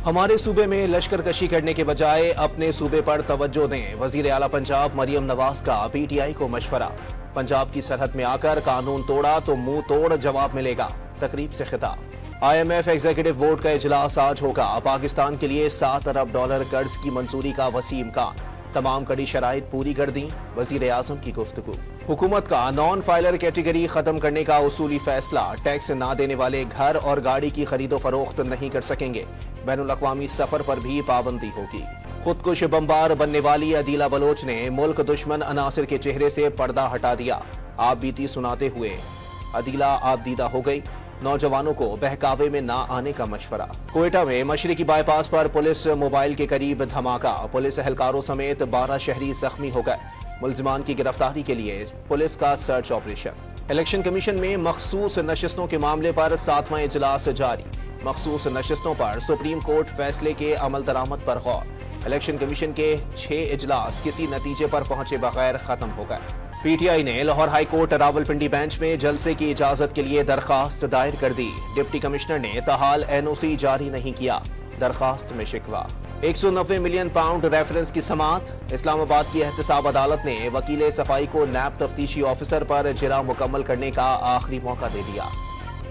हमारे सूबे में लश्कर कशी करने के बजाय अपने सूबे पर तवज्जो दें। वजीर आला पंजाब मरियम नवाज का पीटीआई को मशवरा। पंजाब की सरहद में आकर कानून तोड़ा तो मुंह तोड़ जवाब मिलेगा। तकरीब से खिताब। IMF एग्जीक्यूटिव बोर्ड का इजलास आज होगा। पाकिस्तान के लिए $7 अरब कर्ज की मंजूरी का वसी इम्कान। तमाम कड़ी शराइत पूरी कर दी। वजीर आजम की गुफ्तगू। हुकूमत का नॉन फाइलर कैटेगरी खत्म करने का उसूली फैसला। टैक्स ना देने वाले घर और गाड़ी की खरीदो फरोख्त नहीं कर सकेंगे। बैनुल अक़वामी सफर पर भी पाबंदी होगी। खुदकुश बमबार बनने वाली अदीला बलोच ने मुल्क दुश्मन अनासिर के चेहरे से पर्दा हटा दिया। आप बीती सुनाते हुए अदीला आपदीदा हो गई। नौजवानों को बहकावे में ना आने का मशवरा। कोयटा में मशरिकी बाईपास पर पुलिस मोबाइल के करीब धमाका। पुलिस एहलकारों समेत 12 शहरी जख्मी हो गए। मुल्जिमान की गिरफ्तारी के लिए पुलिस का सर्च ऑपरेशन। इलेक्शन कमीशन में मखसूस नशिस्तों के मामले पर 7वां इजलास जारी। मखसूस नशिस्तों पर सुप्रीम कोर्ट फैसले के अमल दरामद पर गौर। इलेक्शन कमीशन के 6 इजलास किसी नतीजे पर पहुंचे बगैर खत्म हो गए। पीटीआई ने Lahore high court Rawalpindi bench में जलसे की इजाजत के लिए दरखास्त दायर कर दी। डिप्टी कमिश्नर ने ताहाल NOC जारी नहीं किया। दरखास्त में शिकवा। 190 मिलियन पाउंड रेफरेंस की समात। इस्लामाबाद की एहतसाब अदालत ने वकील सफाई को नैब तफ्तीशी ऑफिसर पर जिरा मुकम्मल करने का आखिरी मौका दे दिया।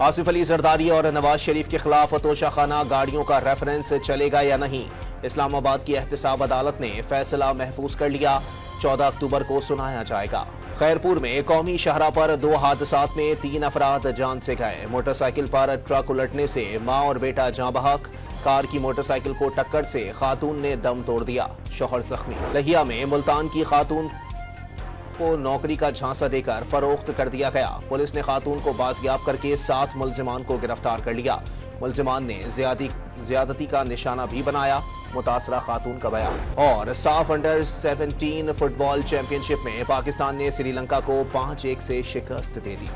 आसिफ अली जरदारी और नवाज शरीफ के खिलाफ तोशाखाना गाड़ियों का रेफरेंस चलेगा या नहीं। इस्लामाबाद की एहतसाब अदालत ने फैसला महफूज कर लिया। 14 अक्टूबर को सुनाया जाएगा। खैरपुर में कौमी शाहरा पर 2 हादसात में 3 अफराद जान से गए। मोटरसाइकिल पर ट्रक उलटने से मां और बेटा जाँ बहक। कार की मोटरसाइकिल को टक्कर से खातून ने दम तोड़ दिया। शौहर जख्मी। लहिया में मुल्तान की खातून को नौकरी का झांसा देकर फरोख्त कर दिया गया। पुलिस ने खातून को बाजियाब करके 7 मुल्जिमान को गिरफ्तार कर लिया। मुल्जिमान ने ज्यादती का निशाना भी बनाया। मुतासरा खातून का बयान। और साफ अंडर 17 फुटबॉल चैंपियनशिप में पाकिस्तान ने श्रीलंका को 5-1 से शिकस्त दे दी।